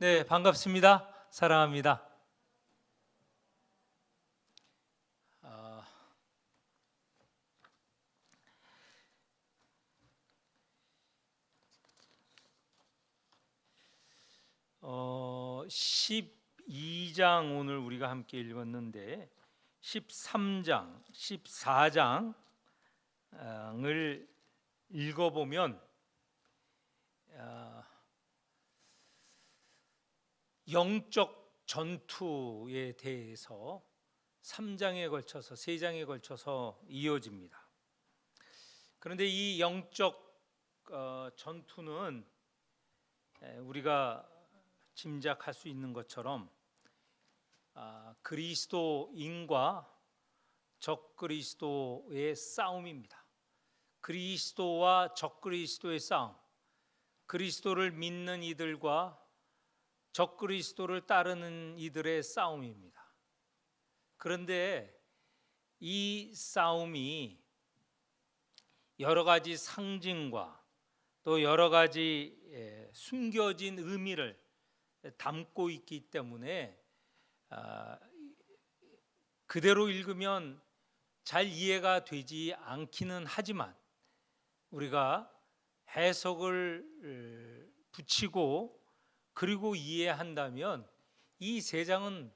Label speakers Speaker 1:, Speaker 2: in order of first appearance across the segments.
Speaker 1: 네, 반갑습니다. 사랑합니다. 아, 12장 오늘 우리가 함께 읽었는데 13장, 14장을 읽어보면 영적 전투에 대해서 3장에 걸쳐서 3장에 걸쳐서 이어집니다. 그런데 이 영적 전투는 우리가 짐작할 수 있는 것처럼 그리스도인과 적그리스도의 싸움입니다. 그리스도와 적그리스도의 싸움, 그리스도를 믿는 이들과 적그리스도를 따르는 이들의 싸움입니다. 그런데 이 싸움이 여러 가지 상징과 또 여러 가지 숨겨진 의미를 담고 있기 때문에 그대로 읽으면 잘 이해가 되지 않기는 하지만 우리가 해석을 붙이고 그리고 이해한다면 이 세 장은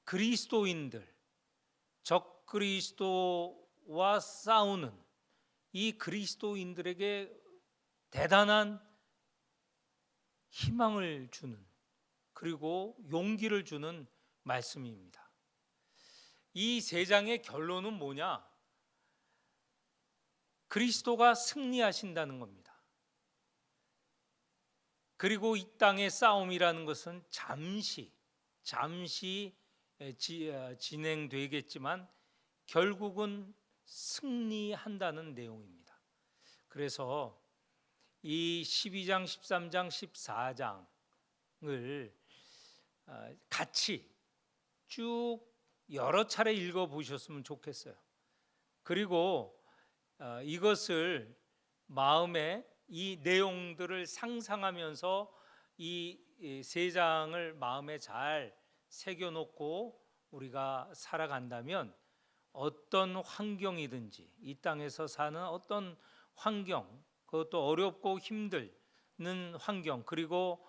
Speaker 1: 그리스도인들, 적그리스도와 싸우는 이 그리스도인들에게 대단한 희망을 주는, 그리고 용기를 주는 말씀입니다. 이 세 장의 결론은 뭐냐? 그리스도가 승리하신다는 겁니다. 그리고 이 땅의 싸움이라는 것은 잠시 진행되겠지만 결국은 승리한다는 내용입니다. 그래서 이 12장, 13장, 14장을 같이 쭉 여러 차례 읽어보셨으면 좋겠어요. 그리고 이것을 마음에 이 내용들을 상상하면서 이 세 장을 마음에 잘 새겨놓고 우리가 살아간다면 어떤 환경이든지 이 땅에서 사는 어떤 환경, 그것도 어렵고 힘드는 환경, 그리고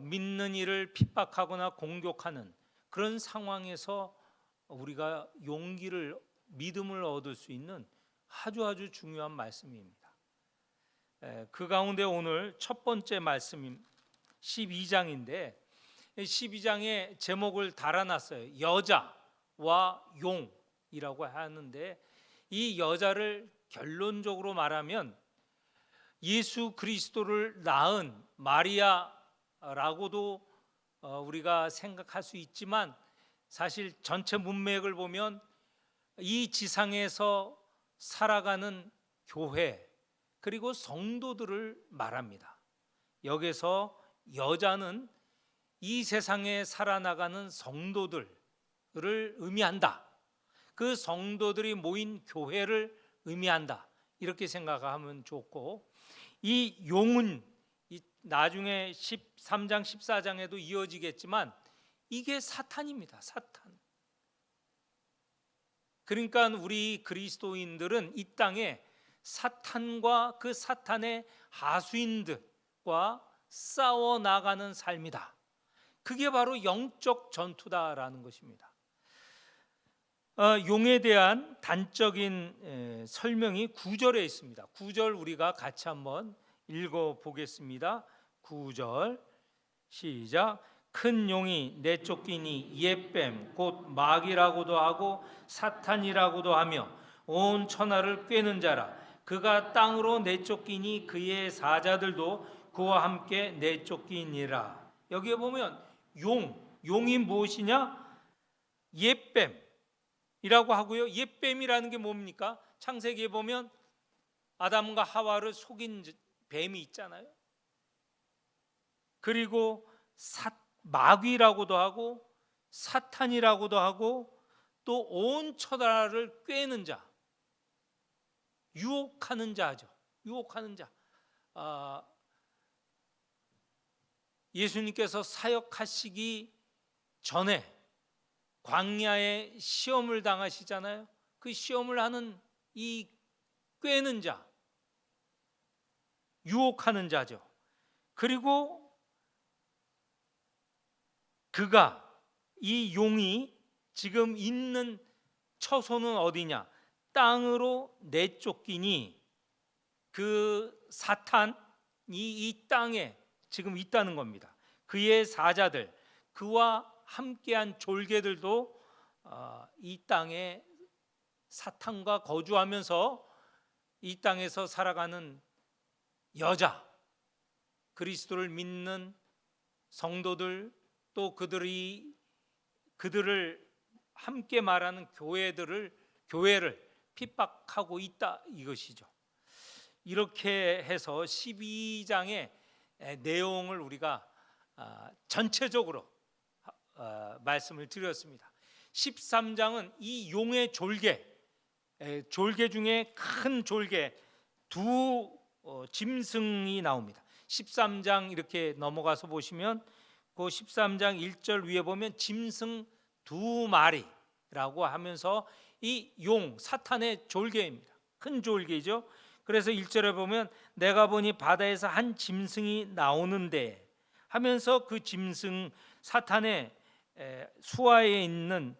Speaker 1: 믿는 이를 핍박하거나 공격하는 그런 상황에서 우리가 용기를, 믿음을 얻을 수 있는 아주 중요한 말씀입니다. 그 가운데 오늘 첫 번째 말씀인 12장인데 12장의 제목을 달아놨어요. 여자와 용이라고 하는데 이 여자를 결론적으로 말하면 예수 그리스도를 낳은 마리아라고도 우리가 생각할 수 있지만 사실 전체 문맥을 보면 이 지상에서 살아가는 교회 그리고 성도들을 말합니다. 여기서 여자는 이 세상에 살아나가는 성도들을 의미한다. 그 성도들이 모인 교회를 의미한다. 이렇게 생각하면 좋고, 이 용은 나중에 13장, 14장에도 이어지겠지만 이게 사탄입니다. 사탄. 그러니까 우리 그리스도인들은 이 땅에 사탄과 그 사탄의 하수인들과 싸워 나가는 삶이다. 그게 바로 영적 전투다라는 것입니다. 용에 대한 단적인 설명이 9절에 있습니다. 9절 우리가 같이 한번 읽어보겠습니다. 9절 시작. 큰 용이 내쫓기니 옛뱀 곧 마귀라고도 하고 사탄이라고도 하며 온 천하를 꿰는 자라. 그가 땅으로 내쫓기니 그의 사자들도 그와 함께 내쫓기니라. 여기에 보면 용이 무엇이냐? 옛뱀이라고 하고요. 옛뱀이라는 게 뭡니까? 창세기에 보면 아담과 하와를 속인 뱀이 있잖아요. 그리고 마귀라고도 하고 사탄이라고도 하고 또 온 천하를 꿰는 자, 유혹하는 자죠. 유혹하는 자. 예수님께서 사역하시기 전에 광야에 시험을 당하시잖아요. 그 시험을 하는 이 꾀는 자, 유혹하는 자죠. 그리고 그가, 이 용이 지금 있는 처소는 어디냐? 땅으로 내쫓기니 그 사탄이 이 땅에 지금 있다는 겁니다. 그의 사자들, 그와 함께한 졸개들도 이 땅에 사탄과 거주하면서 이 땅에서 살아가는 여자, 그리스도를 믿는 성도들, 또 그들을 함께 말하는 교회를 핍박하고 있다, 이것이죠. 이렇게 해서 12장의 내용을 우리가 전체적으로 말씀을 드렸습니다. 13장은 이 용의 졸개 중에 큰 졸개 두 짐승이 나옵니다. 13장 이렇게 넘어가서 보시면 그 13장 1절 위에 보면 짐승 두 마리라고 하면서 이 용, 사탄의 졸개입니다. 큰 졸개죠. 그래서 1절에 보면 내가 보니 바다에서 한 짐승이 나오는데 하면서 그 짐승, 사탄의 수하에 있는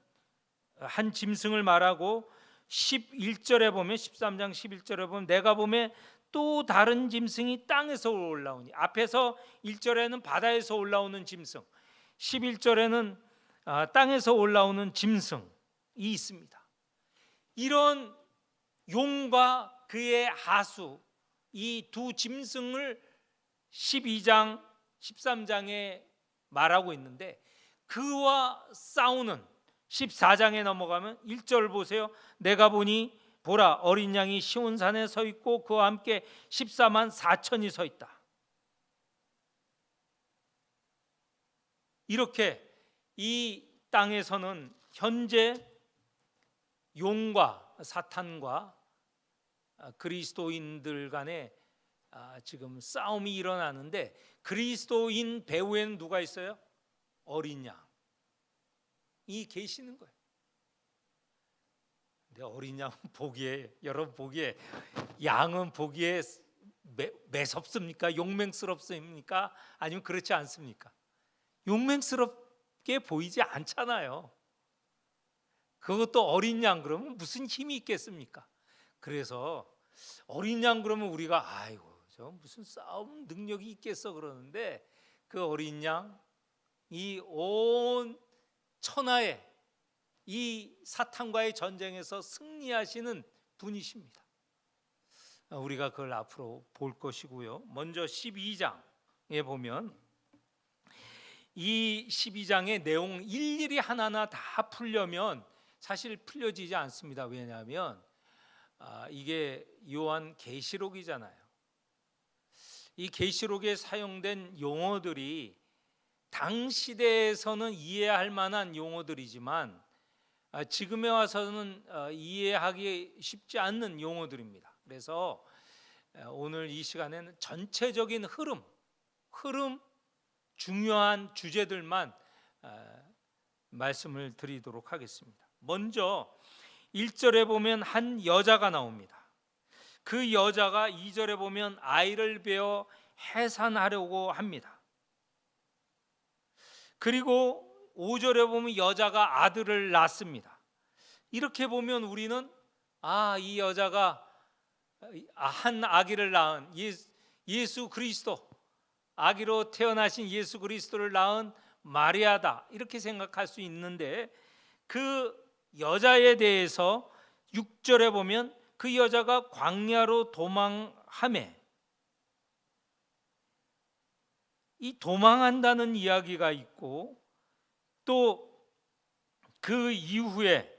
Speaker 1: 한 짐승을 말하고 11절에 보면, 13장 11절에 보면 내가 보면 또 다른 짐승이 땅에서 올라오니, 앞에서 1절에는 바다에서 올라오는 짐승, 11절에는 땅에서 올라오는 짐승이 있습니다. 이런 용과 그의 하수, 이 두 짐승을 12장 13장에 말하고 있는데, 그와 싸우는 14장에 넘어가면 1절 보세요. 내가 보니 보라, 어린 양이 시온산에 서 있고 그와 함께 14만 4천이 서 있다. 이렇게 이 땅에서는 현재 용과 사탄과 그리스도인들 간에 지금 싸움이 일어나는데, 그리스도인 배후에는 누가 있어요? 어린 양이 계시는 거예요. 근데 어린 양은 보기에, 여러분 보기에, 양은 보기에 매섭습니까? 용맹스럽습니까? 아니면 그렇지 않습니까? 용맹스럽게 보이지 않잖아요. 그것도 어린 양 그러면 무슨 힘이 있겠습니까? 그래서 어린 양 그러면 우리가 아이고 저 무슨 싸움 능력이 있겠어 그러는데, 그 어린 양, 이 온 천하에 이 사탄과의 전쟁에서 승리하시는 분이십니다. 우리가 그걸 앞으로 볼 것이고요. 먼저 12장에 보면 이 12장의 내용 일일이 하나하나 다 풀려면 사실 풀려지지 않습니다. 왜냐하면 이게 요한 계시록이잖아요. 이 계시록에 사용된 용어들이 당 시대에서는 이해할 만한 용어들이지만 지금에 와서는 이해하기 쉽지 않는 용어들입니다. 그래서 오늘 이 시간에는 전체적인 흐름, 중요한 주제들만 말씀을 드리도록 하겠습니다. 먼저 1절에 보면 한 여자가 나옵니다. 그 여자가 2절에 보면 아이를 베어 해산하려고 합니다. 그리고 5절에 보면 여자가 아들을 낳습니다. 이렇게 보면 우리는 이 여자가 한 아기를 낳은 예수 그리스도, 아기로 태어나신 예수 그리스도를 낳은 마리아다, 이렇게 생각할 수 있는데, 그 여자에 대해서 6절에 보면 그 여자가 광야로 도망하매, 이 도망한다는 이야기가 있고, 또 그 이후에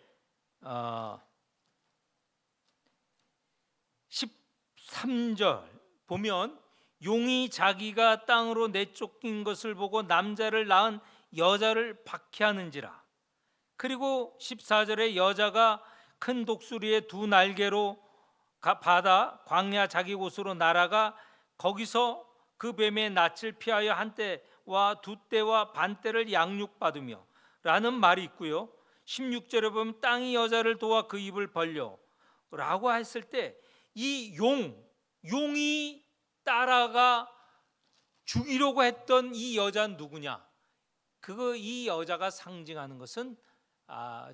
Speaker 1: 13절 보면 용이 자기가 땅으로 내쫓긴 것을 보고 남자를 낳은 여자를 박해하는지라. 그리고 14절에 여자가 큰 독수리의 두 날개로 받아 광야 자기 곳으로 날아가 거기서 그 뱀의 낯을 피하여 한 때와 두 때와 반 때를 양육받으며 라는 말이 있고요. 16절에 보면 땅이 여자를 도와 그 입을 벌려 라고 했을 때 이 용이 따라가 죽이려고 했던 이 여자는 누구냐? 이 여자가 상징하는 것은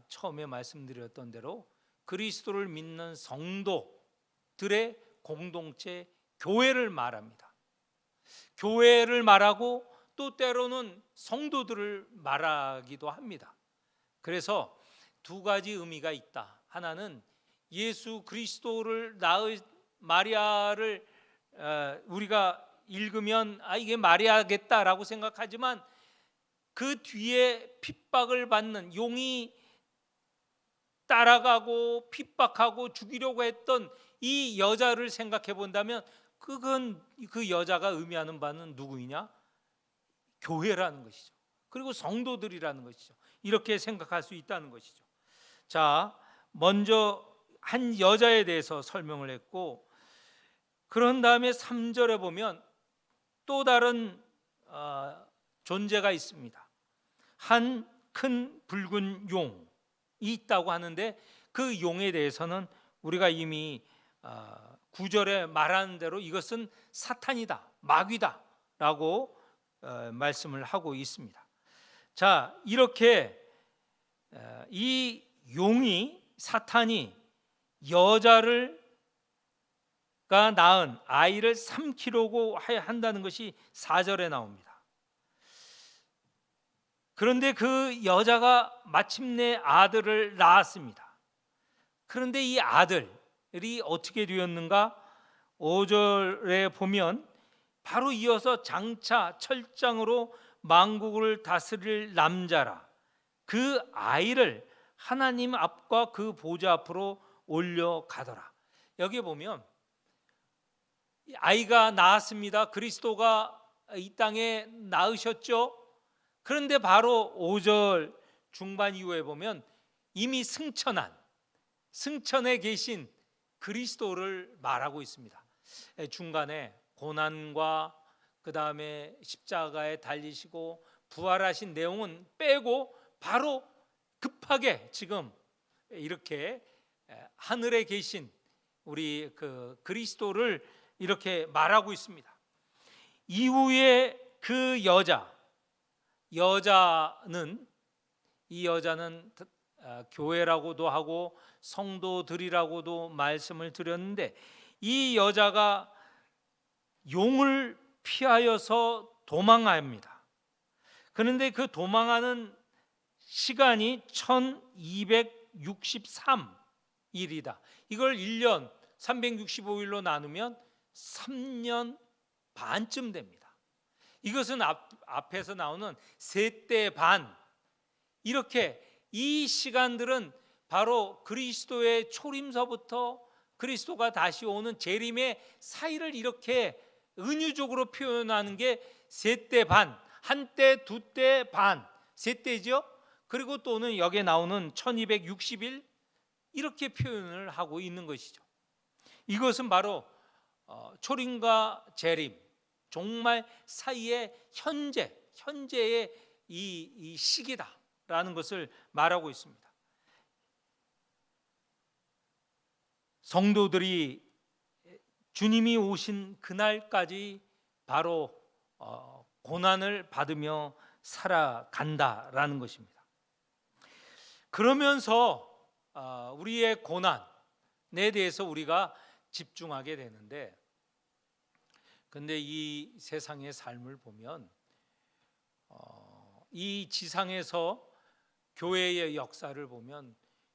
Speaker 1: 처음에 말씀드렸던 대로 그리스도를 믿는 성도들의 공동체 교회를 말합니다. 교회를 말하고 또 때로는 성도들을 말하기도 합니다. 그래서 두 가지 의미가 있다. 하나는 예수 그리스도를 낳은 마리아를 우리가 읽으면 이게 마리아겠다라고 생각하지만 그 뒤에 핍박을 받는 용이 따라가고 핍박하고 죽이려고 했던 이 여자를 생각해 본다면 그건 그 여자가 의미하는 바는 누구이냐? 교회라는 것이죠. 그리고 성도들이라는 것이죠. 이렇게 생각할 수 있다는 것이죠. 자, 먼저 한 여자에 대해서 설명을 했고, 그런 다음에 3절에 보면 또 다른 존재가 있습니다. 한 큰 붉은 용이 있다고 하는데 그 용에 대해서는 우리가 이미 9절에 말하는 대로 이것은 사탄이다, 마귀다 라고 말씀을 하고 있습니다. 자, 이렇게 이 용이, 사탄이 여자가 낳은 아이를 삼키려고 한다는 것이 4절에 나옵니다. 그런데 그 여자가 마침내 아들을 낳았습니다. 그런데 이 아들이 어떻게 되었는가? 5절에 보면 바로 이어서 장차 철장으로 만국을 다스릴 남자라 그 아이를 하나님 앞과 그 보좌 앞으로 올려가더라. 여기 보면 아이가 낳았습니다. 그리스도가 이 땅에 낳으셨죠. 그런데 바로 5절 중반 이후에 보면 이미 승천에 계신 그리스도를 말하고 있습니다. 중간에 고난과 그 다음에 십자가에 달리시고 부활하신 내용은 빼고 바로 급하게 지금 이렇게 하늘에 계신 우리 그 그리스도를 이렇게 말하고 있습니다. 이후에 그 여자는 이 여자는 교회라고도 하고 성도들이라고도 말씀을 드렸는데 이 여자가 용을 피하여서 도망합니다. 그런데 그 도망하는 시간이 1263일이다. 이걸 1년 365일로 나누면 3년 반쯤 됩니다. 이것은 앞에서 나오는 셋대 반, 이렇게 이 시간들은 바로 그리스도의 초림서부터 그리스도가 다시 오는 재림의 사이를 이렇게 은유적으로 표현하는 게 셋대 반, 한때, 두때 반, 셋대죠. 그리고 또는 여기에 나오는 1260일 이렇게 표현을 하고 있는 것이죠. 이것은 바로 초림과 재림, 정말 사이의 현재의 이 시기다라는 것을 말하고 있습니다. 성도들이 주님이 오신 그날까지 바로 고난을 받으며 살아간다라는 것입니다. 그러면서 우리의 고난에 대해서 우리가 집중하게 되는데, 근데 이 세상의 삶을 보면 이 지상에서 교회의 역사를 보면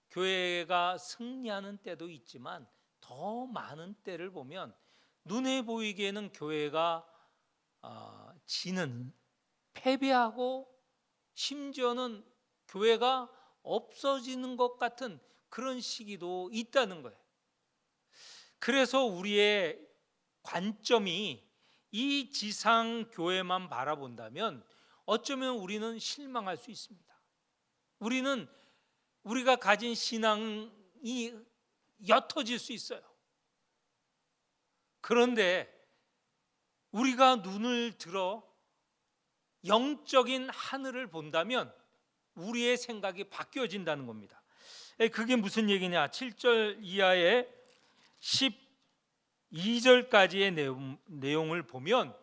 Speaker 1: 교회가 승리하는 때도 있지만 더 많은 때를 보면 눈에 보이기에는 교회가 지는, 패배하고 심지어는 교회가 없어지는 것 같은 그런 시기도 있다는 거예요. 그래서 우리의 관점이 이 지상 교회만 바라본다면 어쩌면 우리는 실망할 수 있습니다. 우리가 가진 신앙이 옅어질 수 있어요. 그런데 우리가 눈을 들어 영적인 하늘을 본다면 우리의 생각이 바뀌어진다는 겁니다. 그게 무슨 얘기냐? 7절 이하의 12절까지의 내용을 보면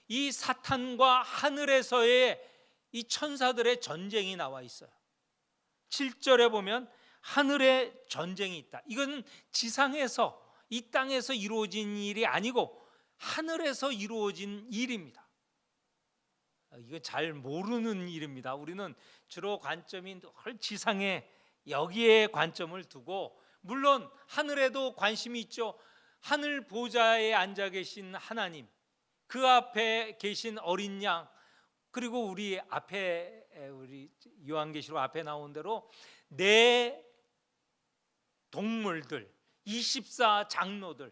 Speaker 1: 이 사탄과 하늘에서의 이 천사들의 전쟁이 나와 있어요. 7절에 보면 하늘에 전쟁이 있다. 이건 지상에서, 이 땅에서 이루어진 일이 아니고 하늘에서 이루어진 일입니다. 이거 잘 모르는 일입니다. 우리는 주로 관점이 지상에, 여기에 관점을 두고, 물론 하늘에도 관심이 있죠. 하늘 보좌에 앉아 계신 하나님, 그 앞에 계신 어린 양, 그리고 우리 앞에, 우리 요한계시록 앞에 나온 대로 네 동물들, 24 장로들,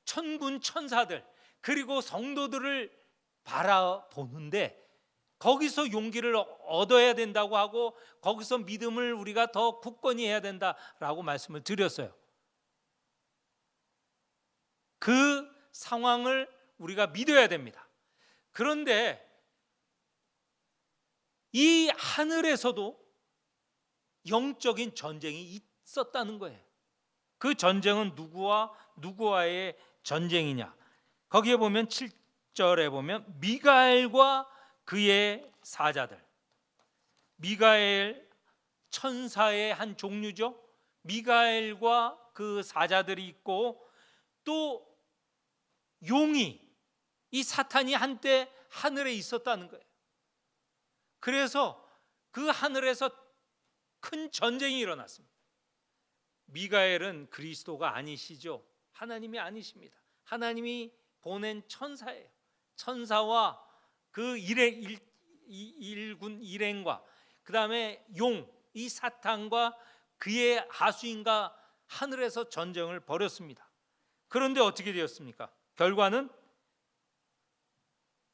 Speaker 1: 천군 천사들, 그리고 성도들을 바라보는데, 거기서 용기를 얻어야 된다고 하고, 거기서 믿음을 우리가 더 굳건히 해야 된다라고 말씀을 드렸어요. 그 상황을 우리가 믿어야 됩니다. 그런데 이 하늘에서도 영적인 전쟁이 있었다는 거예요. 그 전쟁은 누구와의 전쟁이냐? 거기에 보면 7절에 보면 미가엘과 그의 사자들. 미가엘 천사의 한 종류죠. 미가엘과 그 사자들이 있고, 또 용이, 이 사탄이 한때 하늘에 있었다는 거예요. 그래서 그 하늘에서 큰 전쟁이 일어났습니다. 미가엘은 그리스도가 아니시죠. 하나님이 아니십니다. 하나님이 보낸 천사예요. 천사와 그 일군 일행과 그 다음에 용, 이 사탄과 그의 하수인과 하늘에서 전쟁을 벌였습니다. 그런데 어떻게 되었습니까? 결과는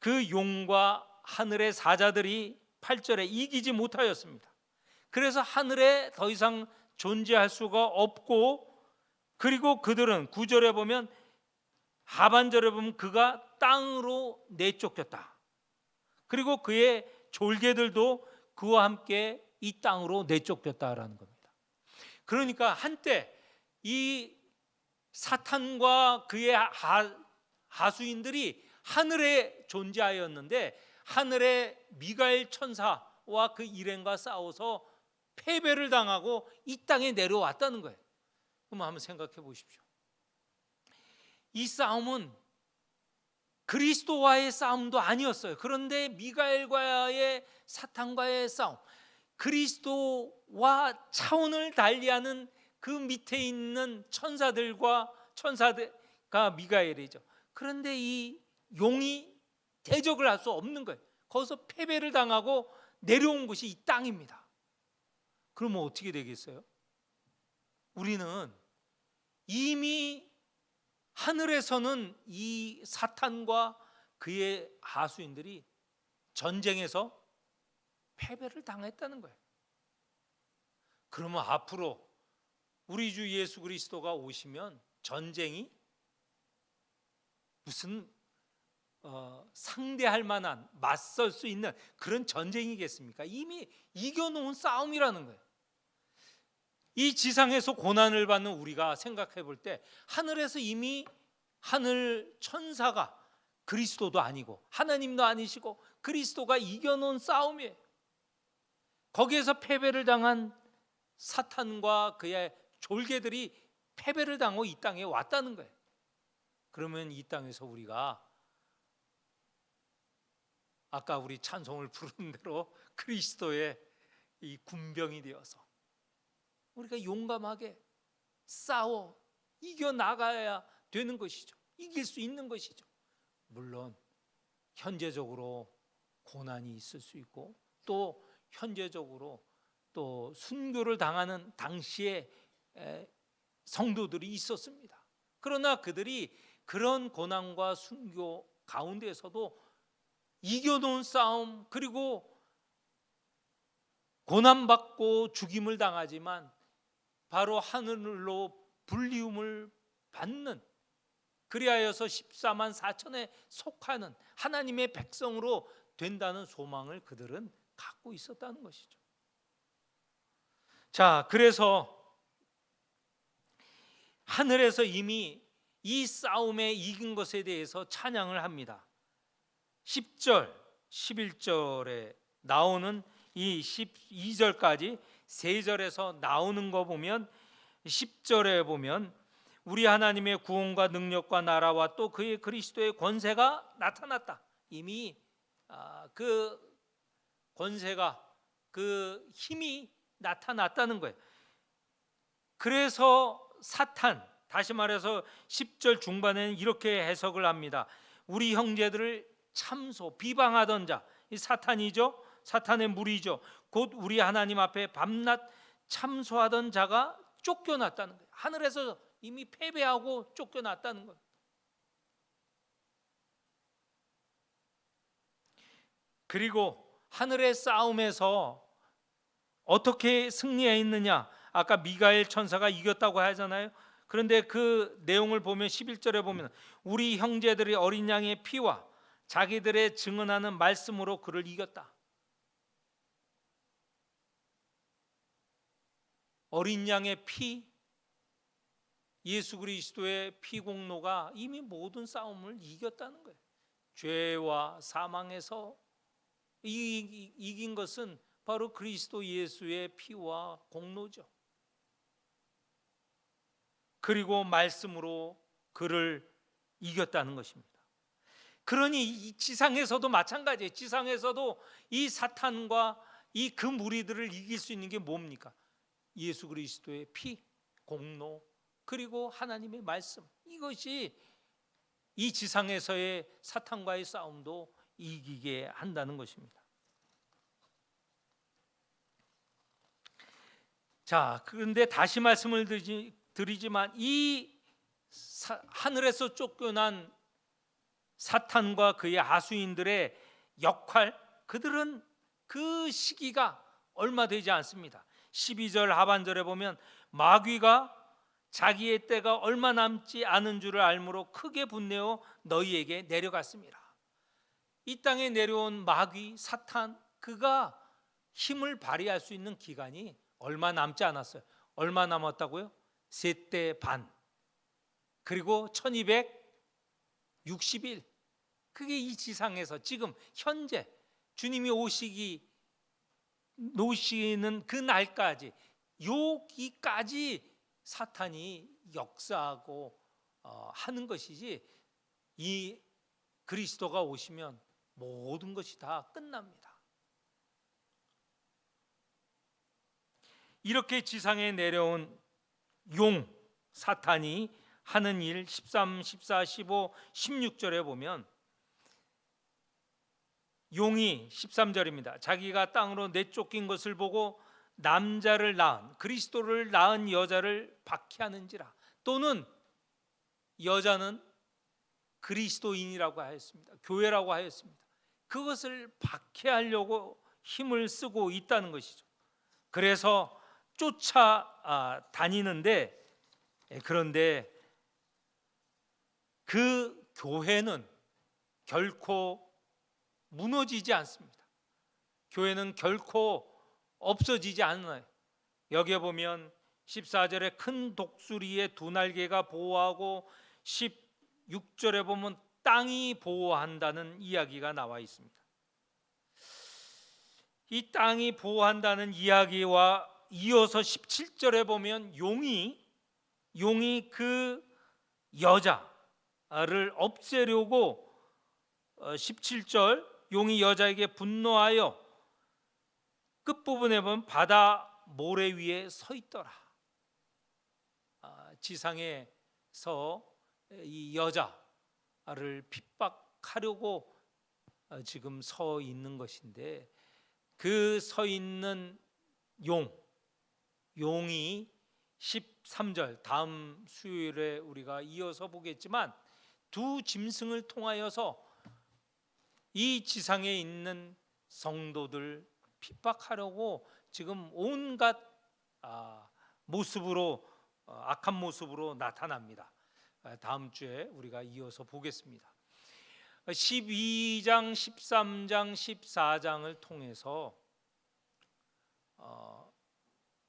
Speaker 1: 그 용과 하늘의 사자들이 8절에 이기지 못하였습니다. 그래서 하늘에 더 이상 존재할 수가 없고, 그리고 그들은 9절에 보면, 하반절에 보면 그가 땅으로 내쫓겼다. 그리고 그의 졸개들도 그와 함께 이 땅으로 내쫓겼다라는 겁니다. 그러니까 한때 이 사탄과 그의 하수인들이 하늘에 존재하였는데, 하늘의 미가엘 천사와 그 일행과 싸워서 패배를 당하고 이 땅에 내려왔다는 거예요. 그럼 한번 생각해 보십시오. 이 싸움은 그리스도와의 싸움도 아니었어요. 그런데 미가엘과의, 사탄과의 싸움, 그리스도와 차원을 달리하는 그 밑에 있는 천사가 미가엘이죠. 그런데 이 용이 대적을 할 수 없는 거예요. 거기서 패배를 당하고 내려온 것이 이 땅입니다. 그러면 어떻게 되겠어요? 우리는 이미 하늘에서는 이 사탄과 그의 하수인들이 전쟁에서 패배를 당했다는 거예요. 그러면 앞으로 우리 주 예수 그리스도가 오시면 전쟁이 무슨 상대할 만한, 맞설 수 있는 그런 전쟁이겠습니까? 이미 이겨놓은 싸움이라는 거예요. 이 지상에서 고난을 받는 우리가 생각해 볼 때, 하늘에서 이미 하늘 천사가, 그리스도도 아니고 하나님도 아니시고 그리스도가 이겨놓은 싸움이에요. 거기에서 패배를 당한 사탄과 그의 졸개들이 패배를 당하고 이 땅에 왔다는 거예요. 그러면 이 땅에서 우리가 아까 우리 찬송을 부른 대로 그리스도의 이 군병이 되어서 우리가 용감하게 싸워 이겨나가야 되는 것이죠. 이길 수 있는 것이죠. 물론 현재적으로 고난이 있을 수 있고, 또 현재적으로 또 순교를 당하는 당시에 성도들이 있었습니다. 그러나 그들이 그런 고난과 순교 가운데에서도 이겨놓은 싸움, 그리고 고난받고 죽임을 당하지만 바로 하늘로 불리움을 받는 그리하여서 14만 4천에 속하는 하나님의 백성으로 된다는 소망을 그들은 갖고 있었다는 것이죠. 자, 그래서 하늘에서 이미 이 싸움에 이긴 것에 대해서 찬양을 합니다. 10절, 11절에 나오는 이 12절까지 3절에서 나오는 거 보면 10절에 보면 우리 하나님의 구원과 능력과 나라와 또 그의 그리스도의 권세가 나타났다. 이미 그 권세가, 그 힘이 나타났다는 거예요. 그래서 사탄, 다시 말해서 10절 중반에는 이렇게 해석을 합니다. 우리 형제들을 참소, 비방하던 자, 이 사탄이죠. 사탄의 무리죠. 곧 우리 하나님 앞에 밤낮 참소하던 자가 쫓겨났다는 거예요. 하늘에서 이미 패배하고 쫓겨났다는 거예요. 그리고 하늘의 싸움에서 어떻게 승리했느냐? 아까 미가엘 천사가 이겼다고 하잖아요. 그런데 그 내용을 보면 11절에 보면 우리 형제들이 어린 양의 피와 자기들의 증언하는 말씀으로 그를 이겼다. 어린 양의 피, 예수 그리스도의 피 공로가 이미 모든 싸움을 이겼다는 거예요. 죄와 사망에서 이긴 것은 바로 그리스도 예수의 피와 공로죠. 그리고 말씀으로 그를 이겼다는 것입니다. 그러니 이 지상에서도 마찬가지예요. 지상에서도 이 사탄과 이 그 무리들을 이길 수 있는 게 뭡니까? 예수 그리스도의 피, 공로, 그리고 하나님의 말씀. 이것이 이 지상에서의 사탄과의 싸움도 이기게 한다는 것입니다. 자, 그런데 다시 말씀을 드리지만 이 하늘에서 쫓겨난 사탄과 그의 하수인들의 역할, 그들은 그 시기가 얼마 되지 않습니다. 12절 하반절에 보면 마귀가 자기의 때가 얼마 남지 않은 줄을 알므로 크게 분내어 너희에게 내려갔습니다. 이 땅에 내려온 마귀 사탄, 그가 힘을 발휘할 수 있는 기간이 얼마 남지 않았어요. 얼마 남았다고요? 3대 반. 그리고 1260일. 그게 이 지상에서 지금 현재 주님이 오시는 그 날까지, 여기까지 사탄이 역사하고 하는 것이지, 이 그리스도가 오시면 모든 것이 다 끝납니다. 이렇게 지상에 내려온 용 사탄이 하는 일 13, 14, 15, 16절에 보면 용이 13절입니다. 자기가 땅으로 내쫓긴 것을 보고 남자를 낳은, 그리스도를 낳은 여자를 박해하는지라. 또는 여자는 그리스도인이라고 하였습니다. 교회라고 하였습니다. 그것을 박해하려고 힘을 쓰고 있다는 것이죠. 그래서 쫓아다니는데, 그런데 그 교회는 결코 무너지지 않습니다. 교회는 결코 없어지지 않아요. 여기에 보면 14절에 큰 독수리의 두 날개가 보호하고 16절에 보면 땅이 보호한다는 이야기가 나와 있습니다. 이 땅이 보호한다는 이야기와 이어서 17절에 보면 용이 그 여자를 없애려고 17절 용이 여자에게 분노하여 끝부분에 보면 바다 모래 위에 서 있더라. 지상에서 이 여자를 핍박하려고 지금 서 있는 것인데, 그 서 있는 용이 13절 다음 수요일에 우리가 이어서 보겠지만 두 짐승을 통하여서 이 지상에 있는 성도들 핍박하려고 지금 온갖 모습으로, 악한 모습으로 나타납니다. 다음 주에 우리가 이어서 보겠습니다. 12장, 13장, 14장을 통해서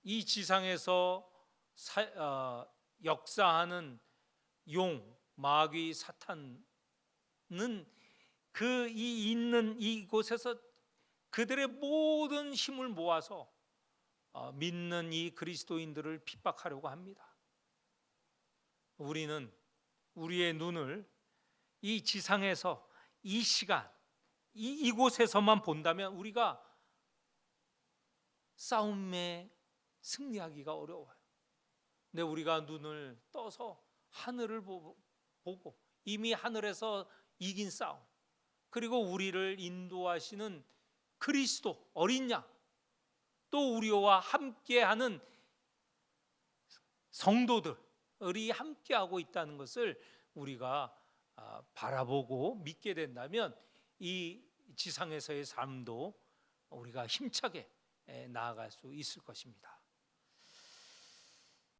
Speaker 1: 이 지상에서 역사하는 용, 마귀, 사탄은 있는 이곳에서 그들의 모든 힘을 모아서 믿는 이 그리스도인들을 핍박하려고 합니다. 우리는 우리의 눈을 이 지상에서 이 시간 이곳에서만 본다면 우리가 싸움에 승리하기가 어려워요. 근데 우리가 눈을 떠서 하늘을 보고 이미 하늘에서 이긴 싸움, 그리고 우리를 인도하시는 그리스도 어린 양, 또 우리와 함께하는 성도들이 함께하고 있다는 것을 우리가 바라보고 믿게 된다면 이 지상에서의 삶도 우리가 힘차게 나아갈 수 있을 것입니다.